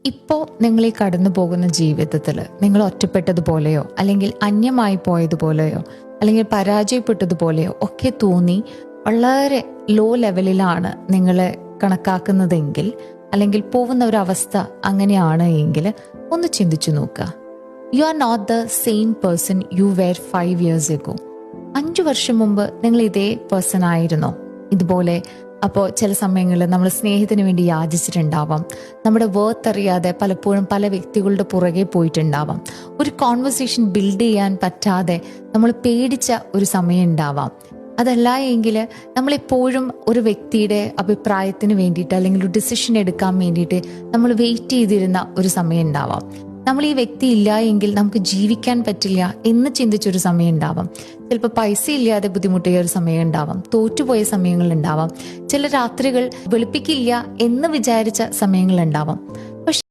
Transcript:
ഇപ്പോൾ നിങ്ങൾ ഈ കടന്നു പോകുന്ന ജീവിതത്തിൽ നിങ്ങൾ ഒറ്റപ്പെട്ടതുപോലെയോ അല്ലെങ്കിൽ അന്യമായി പോയതുപോലെയോ അല്ലെങ്കിൽ പരാജയപ്പെട്ടതുപോലെയോ ഒക്കെ തോന്നി വളരെ ലോ ലെവലിലാണ് നിങ്ങളെ കണക്കാക്കുന്നതെങ്കിൽ അല്ലെങ്കിൽ പോകുന്ന ഒരു അവസ്ഥ അങ്ങനെയാണ് എങ്കിൽ ഒന്ന് ചിന്തിച്ചു നോക്കുക. You are not the same person you were 5 years ago. 5 വർഷം മുമ്പ് നിങ്ങൾ ഇതേ പേഴ്സൺ ആയിരുന്നോ? ഇതുപോലെ അപ്പോൾ ചില സമയങ്ങളിൽ നമ്മൾ സ്നേഹത്തിന് വേണ്ടി യാചിച്ചിട്ടുണ്ടാവാം. നമ്മുടെ വേർത്ത് അറിയാതെ പലപ്പോഴും പല വ്യക്തികളുടെ പുറകെ പോയിട്ടുണ്ടാവാം. ഒരു കോൺവെർസേഷൻ ബിൽഡ് ചെയ്യാൻ പറ്റാതെ നമ്മൾ പേടിച്ച ഒരു സമയം ഉണ്ടാവാം. അതല്ല എങ്കിൽ നമ്മളെപ്പോഴും ഒരു വ്യക്തിയുടെ അഭിപ്രായത്തിന് വേണ്ടിയിട്ട് അല്ലെങ്കിൽ ഒരു ഡിസിഷൻ എടുക്കാൻ വേണ്ടിയിട്ട് നമ്മൾ വെയിറ്റ് ചെയ്തിരുന്ന ഒരു സമയം ഉണ്ടാവാം. നമ്മൾ ഈ വ്യക്തി ഇല്ല എങ്കിൽ നമുക്ക് ജീവിക്കാൻ പറ്റില്ല എന്ന് ചിന്തിച്ചൊരു സമയം ഉണ്ടാവാം. ചിലപ്പോൾ പൈസ ഇല്ലാതെ ബുദ്ധിമുട്ടിയ ഒരു സമയം ഉണ്ടാവാം. തോറ്റുപോയ സമയങ്ങൾ ഉണ്ടാവാം. ചില രാത്രികൾ വെളുപ്പിക്കില്ല എന്ന് വിചാരിച്ച സമയങ്ങൾ ഉണ്ടാവാം.